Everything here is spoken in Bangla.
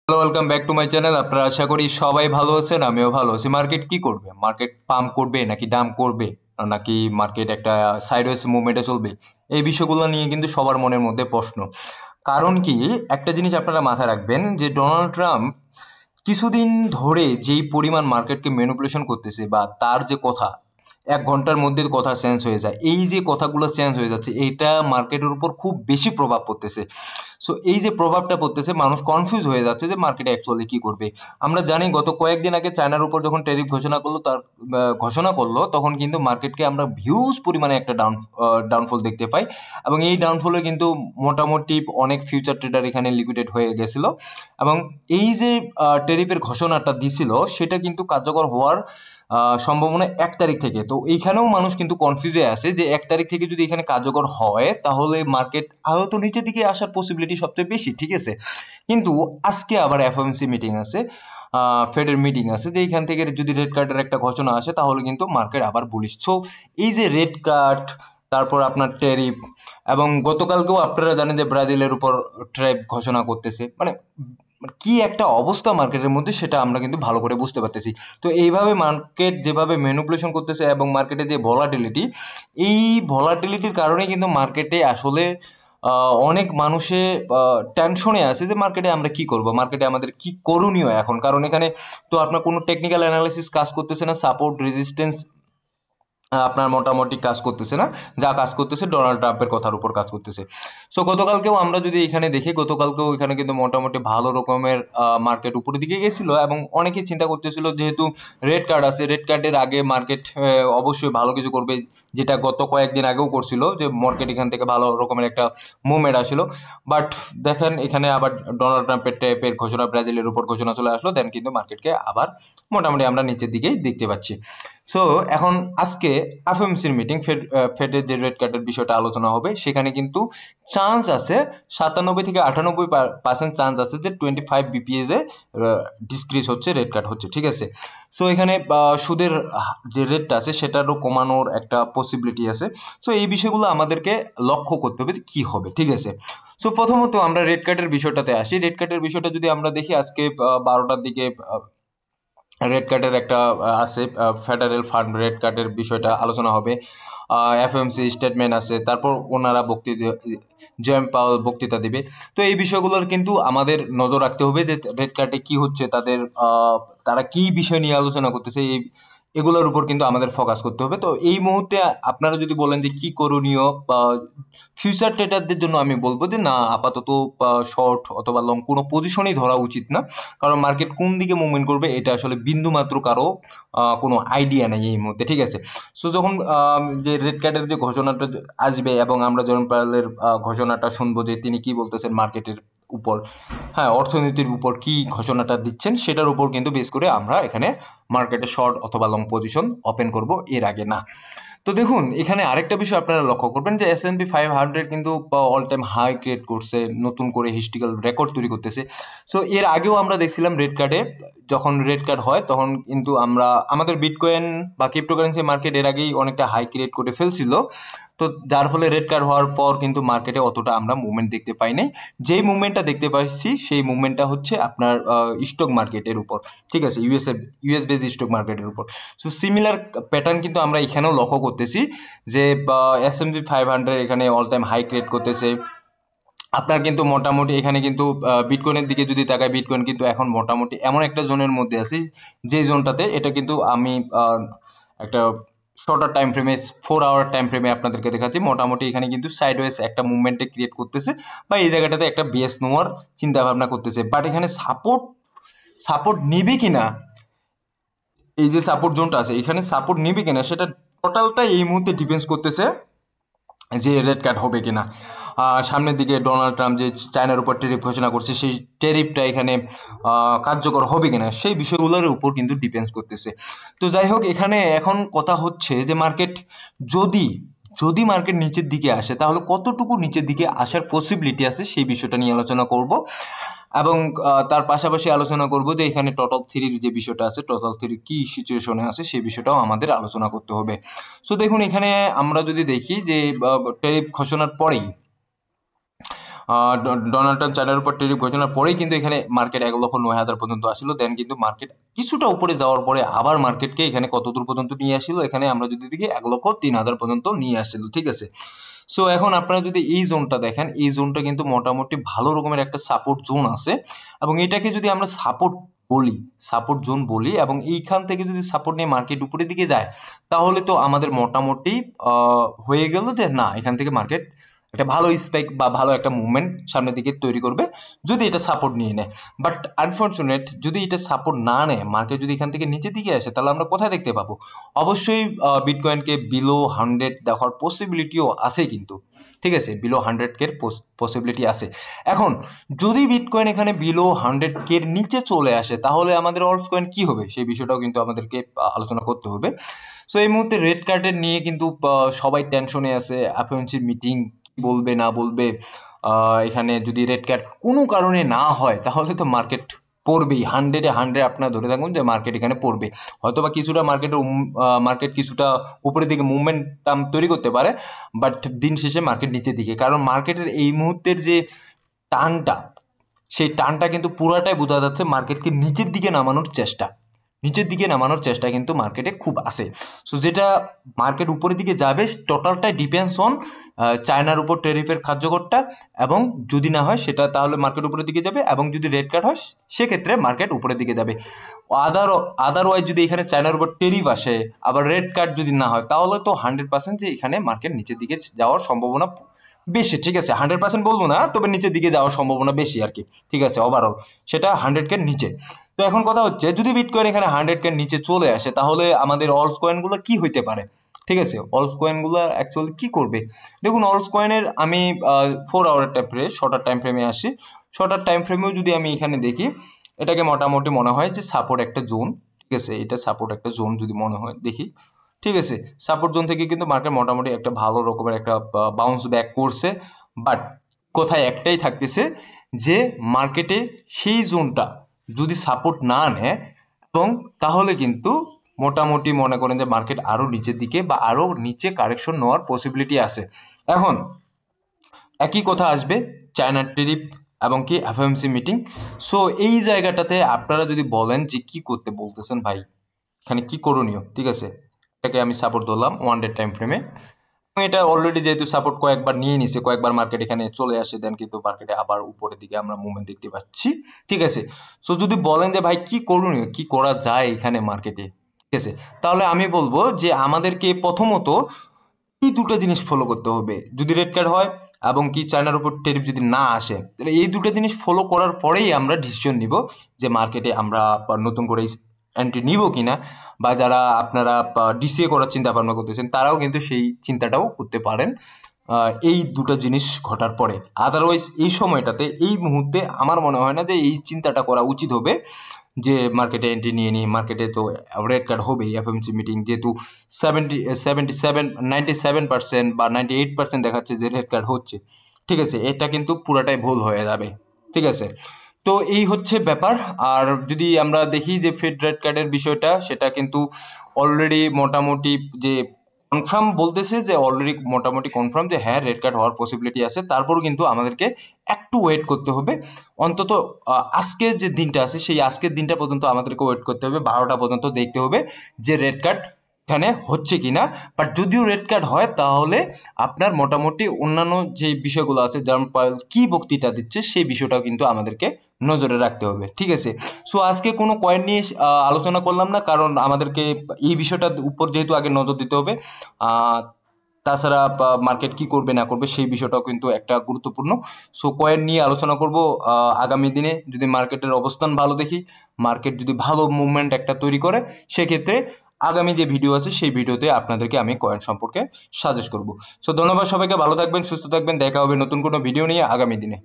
Hello, welcome back to my channel. আপনারা আশা করি সবাই ভালো আছেন, আমিও ভালো আছি। মার্কেট কি করবে? মার্কেট পাম্প করবে নাকি ডাম্প করবে, নাকি মার্কেট একটা সাইডওয়েজ মুভমেন্টে চলবে? এই বিষয়গুলো নিয়ে কিন্তু সবার মনের মধ্যে প্রশ্ন। কারণ কি, একটা জিনিস আপনারা মাথায় রাখবেন যে ডোনাল্ড ট্রাম্প কিছুদিন ধরে যেই পরিমাণ মার্কেটকে ম্যানিপুলেশন করতেছে, বা তার যে কথা 1 ঘন্টার মধ্যে কথা চেঞ্জ হয়ে যায়, এই যে কথাগুলো চেঞ্জ হয়ে যাচ্ছে, এইটা মার্কেটের উপর খুব বেশি প্রভাব পড়তেছে। সো এই যে প্রভাবটা পড়তেছে, মানুষ কনফিউজ হয়ে যাচ্ছে যে মার্কেটে অ্যাকচুয়ালি কি করবে। আমরা জানি গত কয়েকদিন আগে চায়নার উপর যখন ট্যারিফ ঘোষণা করলো, তখন কিন্তু মার্কেটকে আমরা হিউজ পরিমাণে একটা ডাউনফল দেখতে পাই। এবং এই ডাউনফলে কিন্তু মোটামুটি অনেক ফিউচার ট্রেডার এখানে লিকুইডেট হয়ে গেছিল। এবং এই যে ট্যারিফের ঘোষণাটা দিছিল, সেটা কিন্তু কার্যকর হওয়ার সম্ভাবনা 1 তারিখ থেকে। তো এইখানেও মানুষ কিন্তু কনফিউজে আছে যে 1 তারিখ থেকে যদি এখানে কার্যকর হয়, তাহলে মার্কেট আরও নিচের দিকে আসার পসিবিলিটি সবচেয়ে বেশি, ঠিক আছে। কিন্তু আজকে আবার এফওএমসি মিটিং আছে, ফেডের মিটিং আছে, যে এইখান থেকে যদি রেড কার্ডের একটা ঘোষণা আসে, তাহলে কিন্তু মার্কেট আবার বুলিশ। সো এই যে রেড কার্ড, তারপর আপনার ট্যারিফ, এবং গতকালকেও আপনারা জানেন যে ব্রাজিলের উপর ট্যারিফ ঘোষণা করতেছে, মানে কি একটা অবস্থা মার্কেটের মধ্যে, সেটা আমরা কিন্তু ভালো করে বুঝতে পারতেছি। তো এইভাবে মার্কেট যেভাবে ম্যানিপুলেশন করতেছে, এবং মার্কেটে যে ভলাটিলিটি, এই ভলাটিলিটির কারণে কিন্তু মার্কেটে আসলে অনেক মানুষে টেনশনে আছে যে মার্কেটে আমরা কি করব, মার্কেটে আমাদের কি করণীয় এখন। কারণ এখানে তো আপনার কোনো টেকনিক্যাল অ্যানালাইসিস কাজ করতেছে না, সাপোর্ট রেজিস্ট্যান্স আপনার মোটামুটি কাজ করতেছে না। যা কাজ করতেছে ডোনাল্ড ট্রাম্পের কথার উপর কাজ করতেছে। সো গতকালকেও আমরা যদি এখানে দেখি, গতকালকেও এখানে কিন্তু মোটামুটি ভালো রকমের মার্কেট উপরের দিকে গেছিল, এবং অনেকেই চিন্তা করতেছিল যেহেতু রেড কার্ড আছে, রেড কার্ডের আগে মার্কেট অবশ্যই ভালো কিছু করবে, যেটা গত কয়েকদিন আগেও করছিল, যে মার্কেট এখান থেকে ভালো রকমের একটা মুভমেন্ট আসলো। বাট দেখেন, এখানে আবার ডোনাল্ড ট্রাম্পের ট্যাপের ঘোষণা, ব্রাজিলের উপর ঘোষণা চলে আসলো, দেন কিন্তু মার্কেটকে আবার মোটামুটি আমরা নিচের দিকেই দেখতে পাচ্ছি। সো এখন আজকে এফওএমসির মিটিং, ফেডের যে রেড কার্ডের বিষয়টা আলোচনা হবে, সেখানে কিন্তু চান্স আছে 97 থেকে 98% চান্স আছে যে 25 বিপিএস এ ডিসক্রিজ হচ্ছে, রেড কার্ড হচ্ছে, ঠিক আছে। সো এখানে সুদের যে রেটটা আছে, সেটারও কমানোর একটা পসিবিলিটি আছে। সো এই বিষয়গুলো আমাদেরকে লক্ষ্য করতে হবে যে কি হবে, ঠিক আছে। সো প্রথমত আমরা রেড কার্ডের বিষয়টাতে আসি। রেড কার্ডের বিষয়টা যদি আমরা দেখি, আজকে 12টার দিকে রেড কার্ডের একটা আছে, ফেডারেল ফান্ড রেড কার্ডের বিষয়টা আলোচনা হবে। এফএমসি স্টেটমেন্ট আছে, তারপর ওনারা বক্তৃতা, জেম পাওয়েল বক্তৃতা দিবে। তো এই বিষয়গুলোর কিন্তু আমাদের নজর রাখতে হবে যে রেড কার্ডে কি হচ্ছে, তারা কি বিষয় নিয়ে আলোচনা করতেছে, এগুলোর উপর কিন্তু আমাদের ফোকাস করতে হবে। তো এই মুহূর্তে আপনারা যদি বলেন যে কি করণীয় ফিউচার ট্রেডারদের জন্য, আমি বলবো যে না, আপাতত শর্ট অথবা লং কোনো পজিশনই ধরা উচিত না। কারণ মার্কেট কোন দিকে মুভমেন্ট করবে, এটা আসলে বিন্দু মাত্র কারো কোনো আইডিয়া নেই এই মুহূর্তে, ঠিক আছে। সো যখন যে রেড কার্ডের যে ঘোষণাটা আসবে, এবং আমরা জেরোম পাওয়েলের ঘোষণাটা শুনবো যে তিনি কি বলতেছেন মার্কেটের উপর, হ্যাঁ, অর্থনীতির উপর কি ঘোষণাটা দিচ্ছেন, সেটার উপর কিন্তু বেস করে আমরা এখানে মার্কেটে শর্ট অথবা লং পজিশন ওপেন করব, এর আগে না। তো দেখুন, এখানে আরেকটা বিষয় আপনারা লক্ষ্য করবেন যে S&P 500 কিন্তু অল টাইম হাই ক্রিয়েট করছে, নতুন করে হিস্টোরিক্যাল রেকর্ড তৈরি করতেছে। সো এর আগেও আমরা দেখছিলাম রেড কার্ডে, যখন রেড কার্ড হয় তখন কিন্তু আমাদের বিটকয়েন বা ক্রিপ্টোকারেন্সি মার্কেট এর আগেই অনেকটা হাই ক্রিয়েট করে ফেলছিল। তো যার ফলে রেড কার্ড হওয়ার পর কিন্তু মার্কেটে অতটা আমরা মুভমেন্ট দেখতে পাই নাই। যেই মুভমেন্টটা দেখতে পাচ্ছি, সেই মুভমেন্টটা হচ্ছে আপনার স্টক মার্কেটের উপর, ঠিক আছে, ইউএস বেস স্টক মার্কেটের উপর। সো সিমিলার প্যাটার্ন কিন্তু আমরা এখানেও লক্ষ্য করতেছি, যে S&P 500 এখানে অল টাইম হাই ক্রিয়েট করতেছে। আপনার কিন্তু মোটামুটি এখানে কিন্তু বিটকয়েনের দিকে যদি তাকায়, বিটকয়েন কিন্তু এখন মোটামুটি এমন একটা জোনের মধ্যে আছে, যে জোনটাতে এটা কিন্তু আমি একটা শর্টার টাইম ফ্রেমে, 4 আওয়ার টাইম ফ্রেমে আপনাদেরকে দেখাচ্ছি। মোটামুটি এখানে কিন্তু সাইডওয়েজ একটা মুভমেন্টে ক্রিয়েট করতেছে, বা এই জায়গাটাতে একটা বেস নেওয়ার চিন্তা ভাবনা করতেছে। বাট এখানে সাপোর্ট নিবে কিনা, এই যে সাপোর্ট জোনটা আছে, এখানে সাপোর্ট নিবে কিনা, সেটা টোটালটা এই মুহূর্তে ডিপেন্ডস করতেছে যে রেড কার্ড হবে কিনা। সামনের দিকে ডোনাল্ড ট্রাম্প যে চায়নার উপর ট্যারিফ ঘোষণা করছে, সেই ট্যারিফটা এখানে কার্যকর হবে কিনা, সেই বিষয়গুলোর উপর কিন্তু ডিপেন্ডস করতেছে। তো যাই হোক, এখানে এখন কথা হচ্ছে যে মার্কেট যদি যদি মার্কেট নিচের দিকে আসে, তাহলে কতটুকু নিচের দিকে আসার পসিবিলিটি আছে, সেই বিষয়টা নিয়ে আলোচনা করব। এবং তার পাশাপাশি আলোচনা করব যে এখানে টোটাল থ্রির যে বিষয়টা আছে, টোটাল থ্রি কি সিচুয়েশনে আছে, সেই বিষয়টাও আমাদের আলোচনা করতে হবে। সো দেখুন, এখানে আমরা যদি দেখি যে ট্যারিফ ঘোষণার পরেই ডোনাল্ড ট্রাম্প চায়নার উপর ট্যারিফ ঘোষণার পরেই কিন্তু এখানে মার্কেট 1,09,000 পর্যন্ত আসছিল। দেন কিন্তু মার্কেট কিছুটা উপরে যাওয়ার পরে আবার মার্কেটকে এখানে কত দূর পর্যন্ত নিয়ে আসছিল, এখানে আমরা যদি দেখি 1,03,000 পর্যন্ত নিয়ে আসছিল, ঠিক আছে। সো এখন আপনারা যদি এই জোনটা দেখেন, এই জোনটা কিন্তু মোটামুটি ভালো রকমের একটা সাপোর্ট জোন আছে, এবং এটাকে যদি আমরা সাপোর্ট জোন বলি, এবং এইখান থেকে যদি সাপোর্ট নিয়ে মার্কেট উপরের দিকে যায়, তাহলে তো আমাদের মোটামুটি হয়ে গেল যে না, এখান থেকে মার্কেট একটা ভালো স্পাইক বা ভালো একটা মুভমেন্ট সামনের দিকে তৈরি করবে যদি এটা সাপোর্ট নিয়ে নেয়। বাট আনফর্চুনেট, যদি এটা সাপোর্ট না নেয়, মার্কেট যদি এখান থেকে নিচের দিকে আসে, তাহলে আমরা কোথায় দেখতে পাবো? অবশ্যই বিটকয়েনকে বিলো 100 দেখার পসিবিলিটিও আছে কিন্তু, ঠিক আছে, বিলো 100K পসিবিলিটি আছে। এখন যদি বিটকয়েন এখানে বিলো 100K নিচে চলে আসে, তাহলে আমাদের অলস কয়েন কি হবে সেই বিষয়টাও কিন্তু আমাদেরকে আলোচনা করতে হবে। সো এই মুহূর্তে রেড কার্ডের নিয়ে কিন্তু সবাই টেনশনে আছে, এফওএমসি মিটিং বলবে না বলবে। এখানে যদি রেড কার্ড কোনো কারণে না হয়, তাহলে তো মার্কেট পড়বেই, 100-এ 100 আপনার ধরে থাকুন যে মার্কেট এখানে পড়বে। হয়তো বা কিছুটা মার্কেট কিছুটা উপরের দিকে মুভমেন্টাম তৈরি করতে পারে, বাট দিন শেষে মার্কেট নিচের দিকে, কারণ মার্কেটের এই মুহূর্তের যে টানটা, সেই টানটা কিন্তু পুরাটাই বোঝা যাচ্ছে মার্কেটকে নিচের দিকে নামানোর চেষ্টা কিন্তু মার্কেটে খুব আছে। সো যেটা মার্কেট উপরের দিকে যাবে, টোটালটাই ডিপেন্ডস অন চায়নার উপর ট্যারিফের কার্যকরটা, এবং যদি না হয় সেটা, তাহলে মার্কেট উপরের দিকে যাবে, এবং যদি রেড কার্ড হয় সেক্ষেত্রে মার্কেট উপরের দিকে যাবে। আদারওয়াইজ যদি এখানে চায়নার উপর ট্যারিফ আসে, আবার রেড কার্ড যদি না হয়, তাহলে তো 100% যে এখানে মার্কেট নিচের দিকে যাওয়ার সম্ভাবনা বেশি, ঠিক আছে। 100% বলবো না, তবে নিচের দিকে যাওয়ার সম্ভাবনা বেশি আর কি, ঠিক আছে, ওভারঅল সেটা 100K নিচে। তো এখন কথা হচ্ছে, যদি বিটকয়েন এখানে 100K নিচে চলে আসে, তাহলে আমাদের অলস কয়েনগুলো কি হইতে পারে, ঠিক আছে। অলস কয়েনগুলো অ্যাকচুয়ালি কি করবে? দেখুন, অলস কয়েনের আমি 4 আওয়ারের টাইম ফ্রেমে, শর্টার টাইম ফ্রেমে আসি। শর্টার টাইম ফ্রেমেও যদি আমি এখানে দেখি, এটাকে মোটামুটি মনে হয় যে সাপোর্ট একটা জোন, ঠিক আছে, এটা সাপোর্ট একটা জোন যদি মনে হয় দেখি, ঠিক আছে। সাপোর্ট জোন থেকে কিন্তু মার্কেট মোটামুটি একটা ভালো রকমের একটা বাউন্স ব্যাক করছে, বাট কোথায় একটাই থাকতেছে যে মার্কেটে সেই জোনটা যদি সাপোর্ট না নেয়, এবং তাহলে কিন্তু মোটামুটি মনে করেন যে মার্কেট আরো নিচের দিকে বা আরো নিচে কারেকশন নেওয়ার পসিবিলিটি আছে। এখন একই কথা আসবে চায়নার ট্যারিফ এবং কি এফওএমসি মিটিং। সো এই জায়গাটাতে আপনারা যদি বলেন যে কি করতে বলতেছেন ভাই, এখানে কি করণীয়, ঠিক আছে, এটাকে আমি সাপোর্ট ধরলাম 1 ডে টাইম ফ্রেমে। এটা অলরেডি যেহেতু সাপোর্ট কয়েকবার নিয়ে নিছে, কয়েকবার মার্কেট এখানে চলে আসে, দেন কিন্তু মার্কেটে আবার উপরের দিকে আমরা মুভমেন্ট দেখতে পাচ্ছি, ঠিক আছে। সো যদি বলেন যে ভাই কি করণীয়, কি করা যায় এখানে মার্কেটে, ঠিক আছে, তাহলে আমি বলবো যে আমাদেরকে প্রথমত এই দুটো জিনিস ফলো করতে হবে। যদি রেড কার্ড হয় এবং কি চায়নার উপর ট্যারিফ যদি না আসে, তাহলে এই দুটো জিনিস ফলো করার পরেই আমরা ডিসিশন নিব যে মার্কেটে আমরা নতুন করে এন্ট্রি নিব কিনা, বা যারা আপনারা ডিসিএ করার চিন্তা ভাবনা করতেছেন, তারাও কিন্তু সেই চিন্তাটাও করতে পারেন এই দুটো জিনিস ঘটার পরে। আদারওয়াইজ এই সময়টাতে, এই মুহূর্তে আমার মনে হয় না যে এই চিন্তাটা করা উচিত হবে যে মার্কেটে এন্ট্রি নিয়ে নিই। মার্কেটে তো রেড কার্ড হবেই, এফএমসি মিটিং যেহেতু 97% বা 98% দেখাচ্ছে যে রেড কার্ড হচ্ছে, ঠিক আছে, এটা কিন্তু পুরাটাই ভুল হয়ে যাবে, ঠিক আছে। তো এই হচ্ছে ব্যাপার। আর যদি আমরা দেখি যে ফেড রেড কার্ডের বিষয়টা, সেটা কিন্তু অলরেডি মোটামুটি যে কনফার্ম বলতেছে, যে অলরেডি মোটামুটি কনফার্ম যে হ্যাঁ রেড কার্ড হওয়ার পসিবিলিটি আছে। তারপরও কিন্তু আমাদেরকে একটু ওয়েট করতে হবে, অন্তত আজকের যে দিনটা আছে সেই আজকের দিনটা পর্যন্ত আমাদেরকে ওয়েট করতে হবে, 12টা পর্যন্ত দেখতে হবে যে রেড কার্ড এখানে হচ্ছে কিনা। বাট যদিও রেড কার্ড হয়, তাহলে আপনার মোটামুটি অন্যান্য যে বিষয়গুলো আছে, যেমন কি বক্তৃতা দিচ্ছে, সেই বিষয়টাও কিন্তু আমাদেরকে নজরে রাখতে হবে, ঠিক আছে। সো আজকে কোনো কয়েন নিয়ে আলোচনা করলাম না, কারণ আমাদেরকে এই বিষয়টার উপর যেহেতু আগে নজর দিতে হবে। তাছাড়া মার্কেট কি করবে না করবে সেই বিষয়টাও কিন্তু একটা গুরুত্বপূর্ণ। সো কয়েন নিয়ে আলোচনা করব আগামী দিনে, যদি মার্কেটের অবস্থান ভালো দেখি, মার্কেট যদি ভালো মুভমেন্ট একটা তৈরি করে, সেক্ষেত্রে আগামী যে ভিডিও আছে সেই ভিডিওতে আপনাদেরকে আমি কয়েন সম্পর্কে সাজেস্ট করব। সো ধন্যবাদ সবাইকে, ভালো থাকবেন, সুস্থ থাকবেন, দেখা হবে নতুন কোনো ভিডিও নিয়ে আগামী দিনে।